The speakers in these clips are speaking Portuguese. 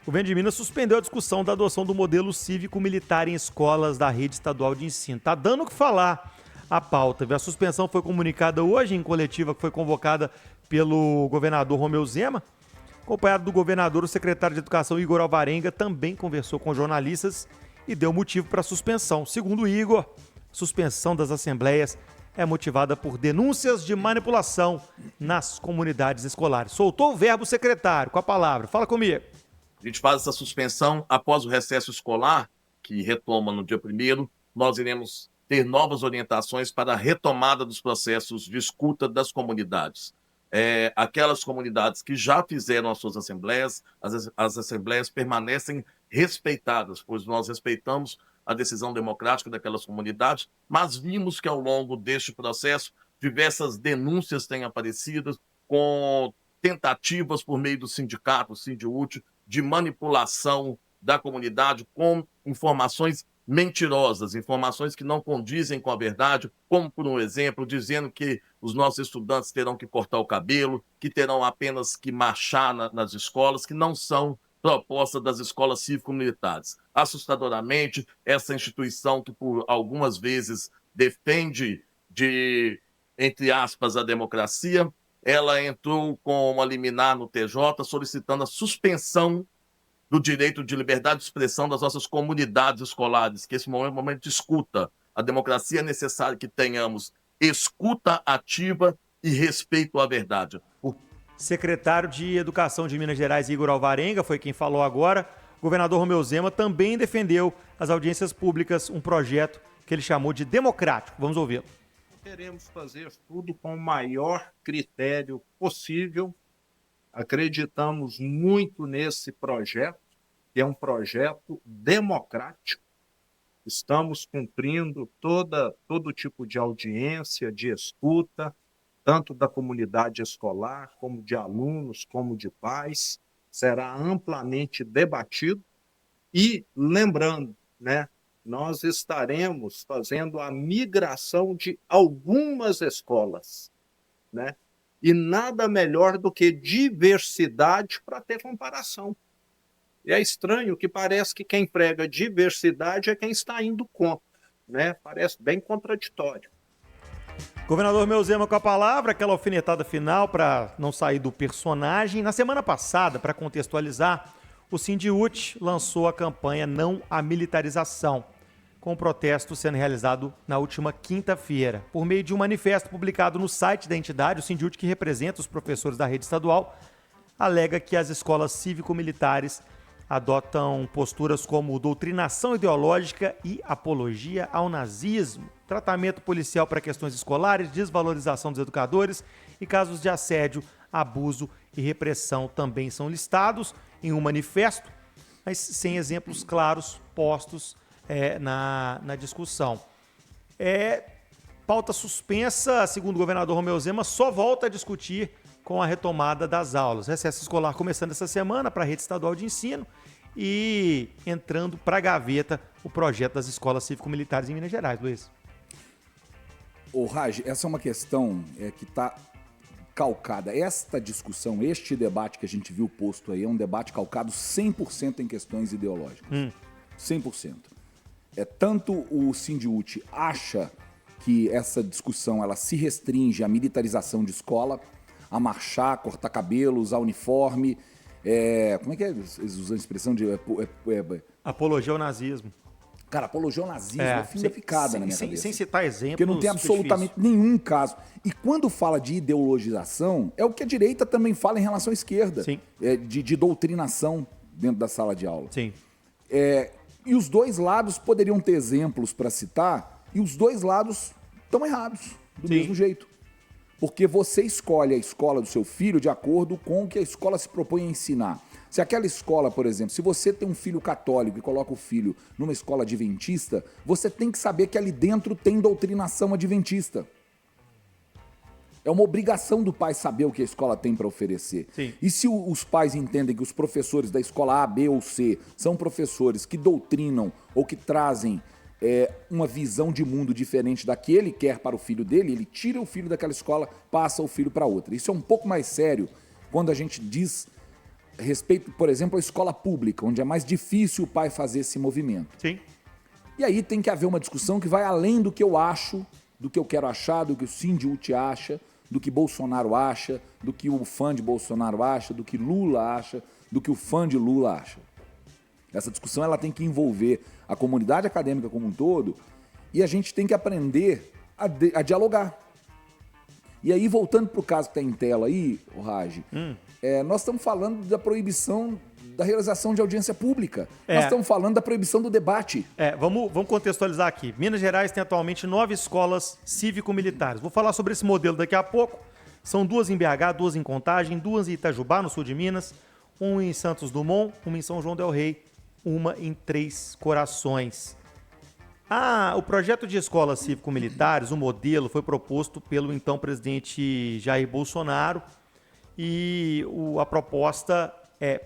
O governo de Minas suspendeu a discussão da adoção do modelo cívico-militar em escolas da rede estadual de ensino. Tá dando o que falar a pauta. A suspensão foi comunicada hoje em coletiva que foi convocada pelo governador Romeu Zema. Acompanhado do governador, o secretário de Educação, Igor Alvarenga, também conversou com jornalistas e deu motivo para a suspensão. Segundo o Igor, a suspensão das assembleias é motivada por denúncias de manipulação nas comunidades escolares. Soltou o verbo secretário, com a palavra. Fala comigo. A gente faz essa suspensão após o recesso escolar, que retoma no dia 1º. Nós iremos ter novas orientações para a retomada dos processos de escuta das comunidades. Aquelas comunidades que já fizeram as suas assembleias, as assembleias permanecem respeitadas, pois nós respeitamos a decisão democrática daquelas comunidades, mas vimos que ao longo deste processo diversas denúncias têm aparecido com tentativas por meio do sindicato, Sindiúte, de manipulação da comunidade com informações mentirosas, informações que não condizem com a verdade, como, por um exemplo, dizendo que os nossos estudantes terão que cortar o cabelo, que terão apenas que marchar nas escolas, que não são proposta das escolas cívico-militares. Assustadoramente, essa instituição que por algumas vezes defende entre aspas, a democracia, ela entrou com uma liminar no TJ solicitando a suspensão do direito de liberdade de expressão das nossas comunidades escolares, que esse momento é um momento de escuta. A democracia é necessário que tenhamos escuta ativa e respeito à verdade. O secretário de Educação de Minas Gerais, Igor Alvarenga, foi quem falou agora. O governador Romeu Zema também defendeu as audiências públicas, um projeto que ele chamou de democrático. Vamos ouvi-lo. Queremos fazer tudo com o maior critério possível. Acreditamos muito nesse projeto, que é um projeto democrático. Estamos cumprindo todo tipo de audiência, de escuta, tanto da comunidade escolar, como de alunos, como de pais. Será amplamente debatido. E, lembrando, nós estaremos fazendo a migração de algumas escolas, E nada melhor do que diversidade para ter comparação. E é estranho que parece que quem prega diversidade é quem está indo contra, Parece bem contraditório. Governador Romeu Zema com a palavra, aquela alfinetada final para não sair do personagem. Na semana passada, para contextualizar, o Sindiúte lançou a campanha Não à Militarização, com o protesto sendo realizado na última quinta-feira. Por meio de um manifesto publicado no site da entidade, o Sindiúte, que representa os professores da rede estadual, alega que as escolas cívico-militares adotam posturas como doutrinação ideológica e apologia ao nazismo, tratamento policial para questões escolares, desvalorização dos educadores e casos de assédio, abuso e repressão também são listados em um manifesto, mas sem exemplos claros postos na discussão. Pauta suspensa, segundo o governador Romeu Zema, só volta a discutir com a retomada das aulas. Recesso escolar começando essa semana para a rede estadual de ensino e entrando para a gaveta o projeto das escolas cívico-militares em Minas Gerais, Luiz. Raj, essa é uma questão que está calcada. Esta discussão, este debate que a gente viu posto aí, é um debate calcado 100% em questões ideológicas. 100%. Tanto o Sindiúte acha que essa discussão ela se restringe à militarização de escola, a marchar, cortar cabelo, usar uniforme. Como é que eles usam a expressão de... apologia ao nazismo. Cara, apologia ao nazismo é fim da picada na minha cabeça. Sem citar exemplos. Porque não tem absolutamente nenhum caso. E quando fala de ideologização, é o que a direita também fala em relação à esquerda. Sim. De doutrinação dentro da sala de aula. Sim. E os dois lados poderiam ter exemplos para citar, e os dois lados estão errados, do mesmo jeito. Porque você escolhe a escola do seu filho de acordo com o que a escola se propõe a ensinar. Se aquela escola, por exemplo, se você tem um filho católico e coloca o filho numa escola adventista, você tem que saber que ali dentro tem doutrinação adventista. É uma obrigação do pai saber o que a escola tem para oferecer. Sim. E se os pais entendem que os professores da escola A, B ou C são professores que doutrinam ou que trazem uma visão de mundo diferente da que ele quer para o filho dele, ele tira o filho daquela escola, passa o filho para outra. Isso é um pouco mais sério quando a gente diz respeito, por exemplo, à escola pública, onde é mais difícil o pai fazer esse movimento. Sim. E aí tem que haver uma discussão que vai além do que eu acho, do que eu quero achar, do que o Sindiúti acha, do que Bolsonaro acha, do que o fã de Bolsonaro acha, do que Lula acha, do que o fã de Lula acha. Essa discussão ela tem que envolver a comunidade acadêmica como um todo e a gente tem que aprender a dialogar. E aí, voltando para o caso que está em tela aí, o Raj, nós estamos falando da proibição da realização de audiência pública. Nós estamos falando da proibição do debate. Vamos contextualizar aqui. Minas Gerais tem atualmente 9 escolas cívico-militares. Vou falar sobre esse modelo daqui a pouco. São 2 em BH, 2 em Contagem, 2 em Itajubá, no sul de Minas, 1 em Santos Dumont, 1 em São João del Rei, 1 em Três Corações. O projeto de escolas cívico-militares, o modelo, foi proposto pelo então presidente Jair Bolsonaro e a proposta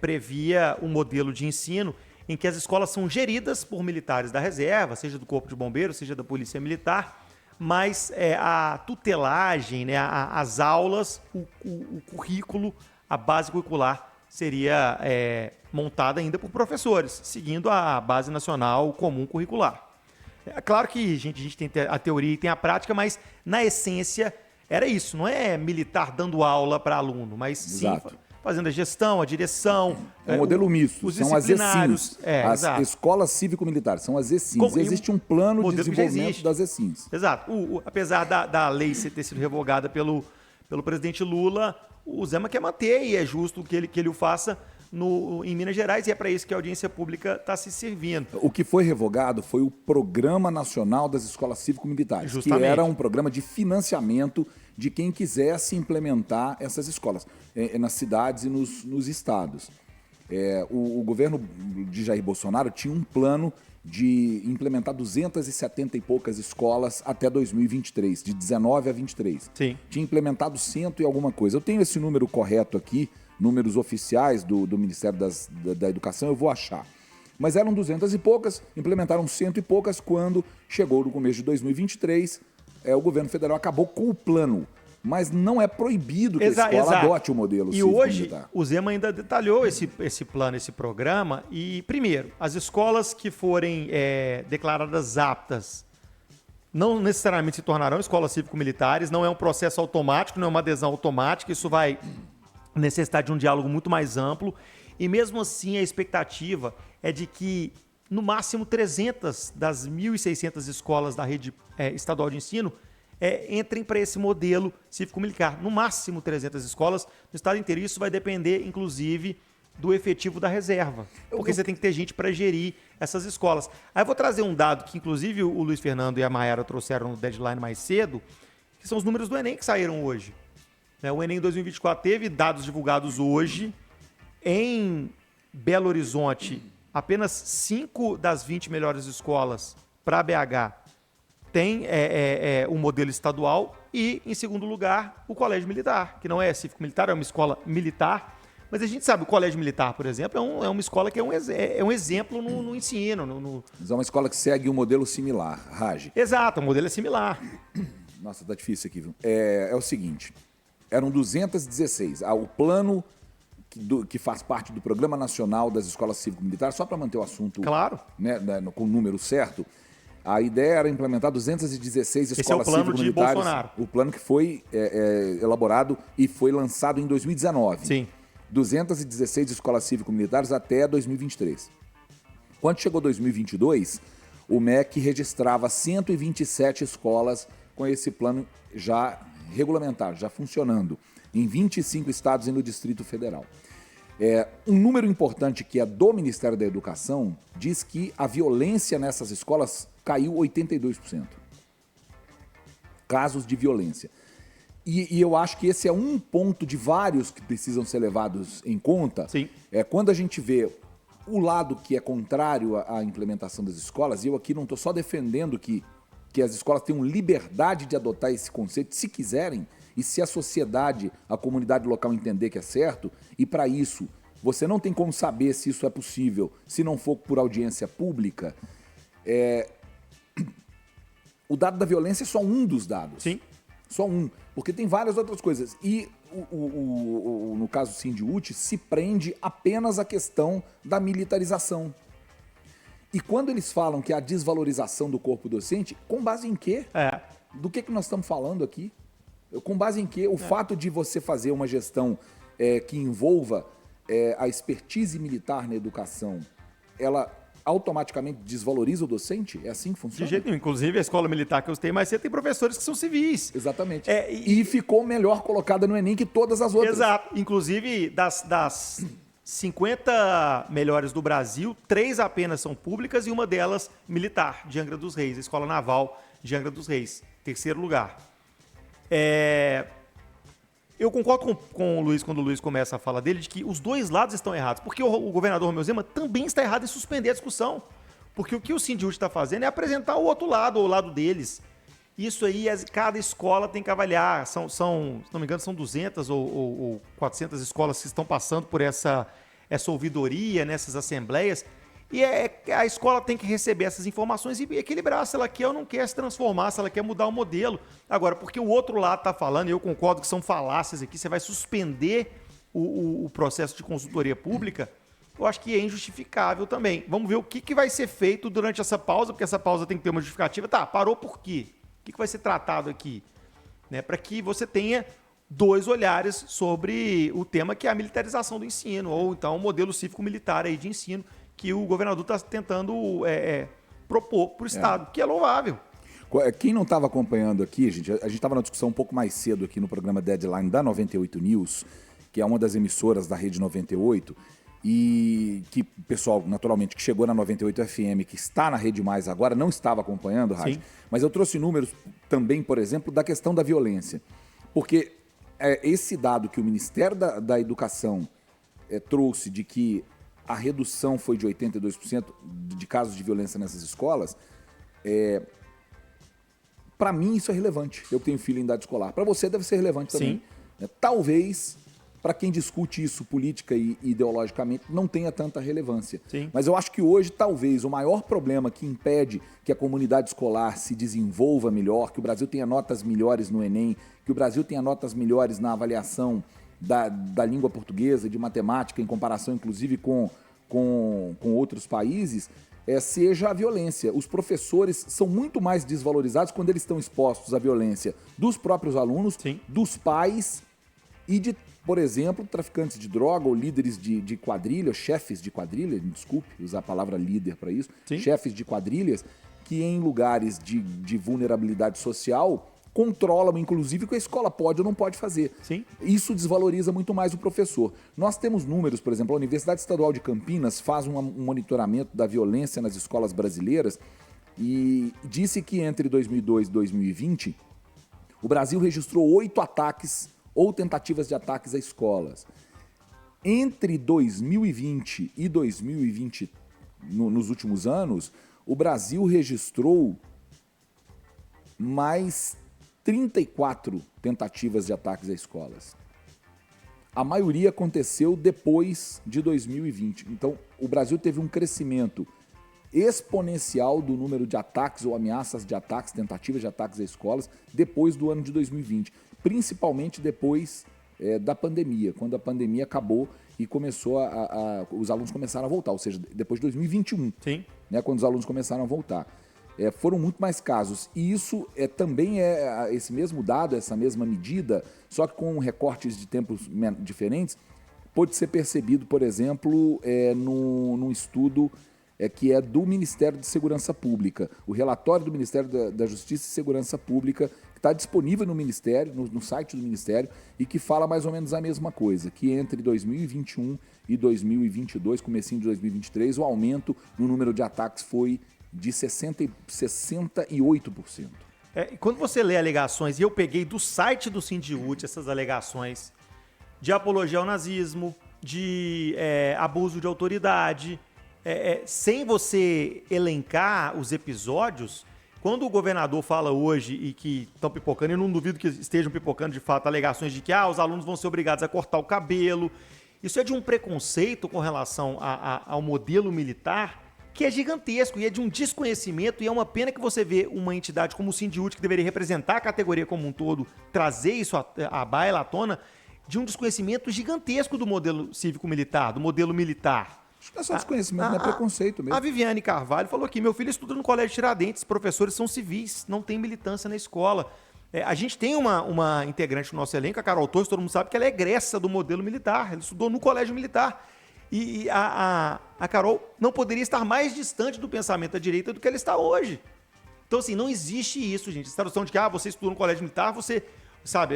previa um modelo de ensino em que as escolas são geridas por militares da reserva, seja do Corpo de Bombeiros, seja da Polícia Militar, mas a tutelagem, né, as aulas, o currículo, a base curricular seria montada ainda por professores, seguindo a Base Nacional Comum Curricular. É claro que a gente tem a teoria e tem a prática, mas na essência era isso. Não é militar dando aula para aluno, mas sim fazendo a gestão, a direção. É um modelo misto, são as ECINs. As escolas cívico-militares, são as ECINs. Existe um plano de desenvolvimento das ECINs. Exato. Apesar da lei ter sido revogada pelo presidente Lula, o Zema quer manter e é justo que ele o faça em Minas Gerais, e é para isso que a audiência pública está se servindo. O que foi revogado foi o Programa Nacional das Escolas Cívico-Militares, que era um programa de financiamento de quem quisesse implementar essas escolas nas cidades e nos estados. O governo de Jair Bolsonaro tinha um plano de implementar 270 e poucas escolas até 2023, de 19 a 23. Sim. Tinha implementado 100 e alguma coisa. Eu tenho esse número correto aqui, números oficiais do Ministério da Educação, eu vou achar. Mas eram 200 e poucas, implementaram 100 e poucas quando chegou no começo de 2023, o governo federal acabou com o plano. Mas não é proibido que a escola adote o modelo cívico-militar. E hoje o Zema ainda detalhou esse plano, esse programa. E, primeiro, as escolas que forem declaradas aptas não necessariamente se tornarão escolas cívico-militares, não é um processo automático, não é uma adesão automática, isso vai necessitar de um diálogo muito mais amplo. E mesmo assim, a expectativa é de que, no máximo, 300 das 1.600 escolas da rede estadual de ensino entrem para esse modelo cívico-militar. No máximo 300 escolas no estado inteiro. Isso vai depender, inclusive, do efetivo da reserva. Porque você tem que ter gente para gerir essas escolas. Aí eu vou trazer um dado que, inclusive, o Luiz Fernando e a Mayara trouxeram no deadline mais cedo, que são os números do Enem que saíram hoje. O Enem 2024 teve dados divulgados hoje. Em Belo Horizonte, apenas 5 das 20 melhores escolas para BH tem um modelo estadual e, em segundo lugar, o Colégio Militar, que não é cívico-militar, é uma escola militar. Mas a gente sabe, o Colégio Militar, por exemplo, é uma escola que é um exemplo no ensino. Mas é uma escola que segue um modelo similar, Raj. Exato, o modelo é similar. Nossa, tá difícil aqui, viu? É o seguinte, eram 216. O plano que faz parte do Programa Nacional das Escolas Cívico-Militares, só para manter o assunto com o número certo, a ideia era implementar 216 escolas cívico-militares. De Bolsonaro. O plano que foi elaborado e foi lançado em 2019. Sim. 216 escolas cívico-militares até 2023. Quando chegou 2022, o MEC registrava 127 escolas com esse plano já regulamentado, já funcionando, em 25 estados e no Distrito Federal. Um número importante que é do Ministério da Educação diz que a violência nessas escolas caiu 82%. Casos de violência. E eu acho que esse é um ponto de vários que precisam ser levados em conta. Sim. Quando a gente vê o lado que é contrário à implementação das escolas, e eu aqui não estou só defendendo que as escolas tenham liberdade de adotar esse conceito, se quiserem, e se a sociedade, a comunidade local entender que é certo, e para isso você não tem como saber se isso é possível, se não for por audiência pública. O dado da violência é só um dos dados. Sim. Só um. Porque tem várias outras coisas. E no caso Sindiúti, se prende apenas à questão da militarização. E quando eles falam que a desvalorização do corpo docente, com base em quê? Do que nós estamos falando aqui? Com base em quê? O fato de você fazer uma gestão que envolva a expertise militar na educação, ela automaticamente desvaloriza o docente? É assim que funciona? De jeito nenhum. Inclusive, a escola militar que eu tenho mais cedo tem professores que são civis. Exatamente. E ficou melhor colocada no Enem que todas as outras. Exato. Inclusive, das 50 melhores do Brasil, 3 apenas são públicas e uma delas militar, de Angra dos Reis, a Escola Naval de Angra dos Reis, terceiro lugar. Eu concordo com o Luiz quando o Luiz começa a fala dele de que os dois lados estão errados, porque o governador Romeu Zema também está errado em suspender a discussão, porque o que o Sindiúti está fazendo é apresentar o outro lado, ou o lado deles. Isso aí, cada escola tem que avaliar, se não me engano, são 200 ou 400 escolas que estão passando por essa ouvidoria, nessas assembleias, e a escola tem que receber essas informações e equilibrar se ela quer ou não quer se transformar, se ela quer mudar o modelo. Agora, porque o outro lado está falando, e eu concordo que são falácias aqui, você vai suspender o processo de consultoria pública, eu acho que é injustificável também. Vamos ver o que vai ser feito durante essa pausa, porque essa pausa tem que ter uma justificativa. Tá, parou por quê? O que vai ser tratado aqui? Né, para que você tenha 2 olhares sobre o tema que é a militarização do ensino, ou então o modelo cívico-militar aí de ensino, que o governador está tentando propor para o Estado, que é louvável. Quem não estava acompanhando aqui, gente, a gente estava na discussão um pouco mais cedo aqui no programa Deadline da 98 News, que é uma das emissoras da Rede 98, e que o pessoal, naturalmente, que chegou na 98 FM, que está na Rede Mais agora, não estava acompanhando, Rádio, mas eu trouxe números também, por exemplo, da questão da violência. Porque esse dado que o Ministério da Educação trouxe de que a redução foi de 82% de casos de violência nessas escolas, para mim isso é relevante. Eu tenho filho em idade escolar. Para você deve ser relevante também. Talvez, para quem discute isso política e ideologicamente, não tenha tanta relevância. Mas eu acho que hoje, talvez, o maior problema que impede que a comunidade escolar se desenvolva melhor, que o Brasil tenha notas melhores no Enem, que o Brasil tenha notas melhores na avaliação da língua portuguesa, de matemática, em comparação, inclusive, com outros países, seja a violência. Os professores são muito mais desvalorizados quando eles estão expostos à violência dos próprios alunos, dos pais e de, por exemplo, traficantes de droga ou líderes de quadrilha, chefes de quadrilha, desculpe usar a palavra líder para isso, chefes de quadrilhas, que em lugares de vulnerabilidade social controlam, inclusive, o que a escola pode ou não pode fazer. Isso desvaloriza muito mais o professor. Nós temos números, por exemplo, a Universidade Estadual de Campinas faz um monitoramento da violência nas escolas brasileiras e disse que entre 2002 e 2020, o Brasil registrou 8 ataques ou tentativas de ataques a escolas. Entre 2020 e 2020, nos últimos anos, o Brasil registrou mais 34 tentativas de ataques a escolas. A maioria aconteceu depois de 2020. Então, o Brasil teve um crescimento exponencial do número de ataques ou ameaças de ataques, tentativas de ataques a escolas, depois do ano de 2020. Principalmente depois da pandemia, quando a pandemia acabou e começou os alunos começaram a voltar, ou seja, depois de 2021, né, quando os alunos começaram a voltar. Foram muito mais casos. E isso também esse mesmo dado, essa mesma medida, só que com recortes de tempos diferentes, pode ser percebido, por exemplo, num estudo que é do Ministério de Segurança Pública. O relatório do Ministério da Justiça e Segurança Pública, que está disponível no Ministério, no site do Ministério, e que fala mais ou menos a mesma coisa, que entre 2021 e 2022, comecinho de 2023, o aumento no número de ataques foi de 68%. E quando você lê alegações, e eu peguei do site do Sindiúti essas alegações de apologia ao nazismo, de abuso de autoridade, sem você elencar os episódios, quando o governador fala hoje e que estão pipocando, e não duvido que estejam pipocando de fato alegações de que os alunos vão ser obrigados a cortar o cabelo, isso é de um preconceito com relação ao modelo militar que é gigantesco e é de um desconhecimento, e é uma pena que você vê uma entidade como o Sindiúti, que deveria representar a categoria como um todo, trazer isso à baila, à tona, de um desconhecimento gigantesco do modelo cívico-militar, do modelo militar. Acho que não é só desconhecimento, não é preconceito mesmo. A Viviane Carvalho falou aqui, meu filho estuda no Colégio Tiradentes, professores são civis, não tem militância na escola. A gente tem uma integrante no nosso elenco, a Carol Torres, todo mundo sabe que ela é egressa do modelo militar, ela estudou no Colégio Militar. E a Carol não poderia estar mais distante do pensamento da direita do que ela está hoje. Então, assim, não existe isso, gente. Essa tradução de que você estudou no colégio militar, você, sabe,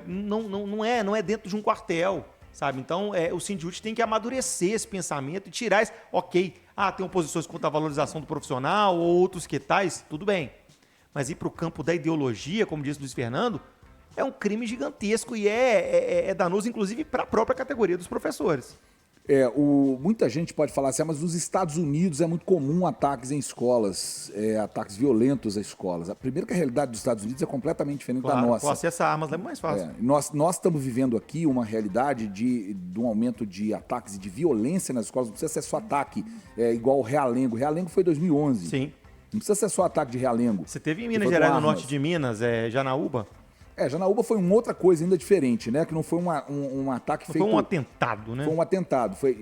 não é dentro de um quartel, sabe? Então, o Sindiúti tem que amadurecer esse pensamento e tirar esse... Ok, tem oposições contra a valorização do profissional ou outros que tais, tudo bem. Mas ir para o campo da ideologia, como disse Luiz Fernando, é um crime gigantesco e é danoso, inclusive, para a própria categoria dos professores. Muita gente pode falar assim, mas nos Estados Unidos é muito comum ataques em escolas, ataques violentos a escolas. Primeiro que a realidade dos Estados Unidos é completamente diferente da nossa. O acesso a armas é mais fácil. Nós estamos vivendo aqui uma realidade de um aumento de ataques e de violência nas escolas. Não precisa ser só ataque igual o Realengo. Realengo foi 2011. Sim. Não precisa ser só ataque de Realengo. Você teve em Minas Gerais, no norte de Minas, Janaúba? Janaúba foi uma outra coisa ainda diferente, né? Que não foi um ataque feito... Foi um atentado, né? Foi um atentado. Foi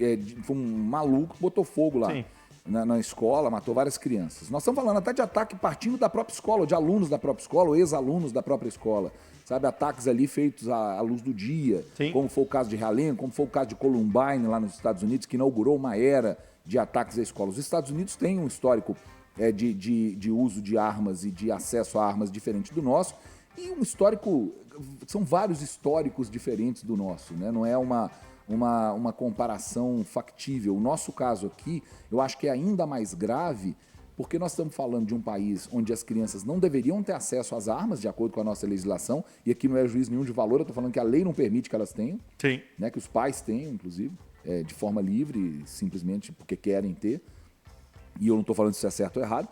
um maluco que botou fogo lá na escola, matou várias crianças. Nós estamos falando até de ataque partindo da própria escola, de alunos da própria escola, ou ex-alunos da própria escola. Sabe, ataques ali feitos à luz do dia, como foi o caso de Realengo, como foi o caso de Columbine lá nos Estados Unidos, que inaugurou uma era de ataques à escola. Os Estados Unidos têm um histórico de uso de armas e de acesso a armas diferente do nosso, e um histórico, são vários históricos diferentes do nosso, né? Não é uma comparação factível. O nosso caso aqui, eu acho que é ainda mais grave, porque nós estamos falando de um país onde as crianças não deveriam ter acesso às armas, de acordo com a nossa legislação, e aqui não é juízo nenhum de valor, eu estou falando que a lei não permite que elas tenham, né? Que os pais tenham, inclusive, de forma livre, simplesmente porque querem ter, e eu não estou falando se é certo ou errado,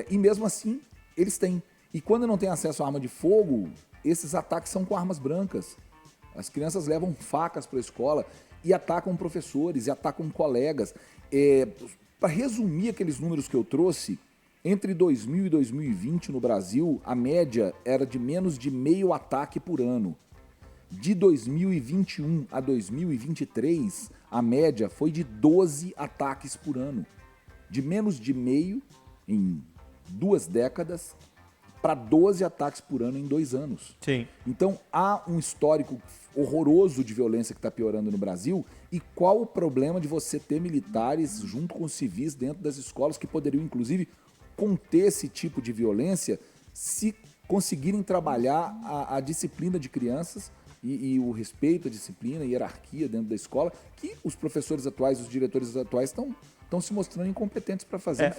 e mesmo assim, eles têm. E quando não tem acesso à arma de fogo, esses ataques são com armas brancas. As crianças levam facas para a escola e atacam professores, e atacam colegas. Para resumir aqueles números que eu trouxe, entre 2000 e 2020 no Brasil, a média era de menos de meio ataque por ano. De 2021 a 2023, a média foi de 12 ataques por ano. De menos de meio em 2 décadas para 12 ataques por ano em 2 anos. Sim. Então, há um histórico horroroso de violência que está piorando no Brasil. E qual o problema de você ter militares junto com os civis dentro das escolas que poderiam, inclusive, conter esse tipo de violência se conseguirem trabalhar a disciplina de crianças e o respeito à disciplina e hierarquia dentro da escola, que os professores atuais, os diretores atuais estão se mostrando incompetentes para fazer.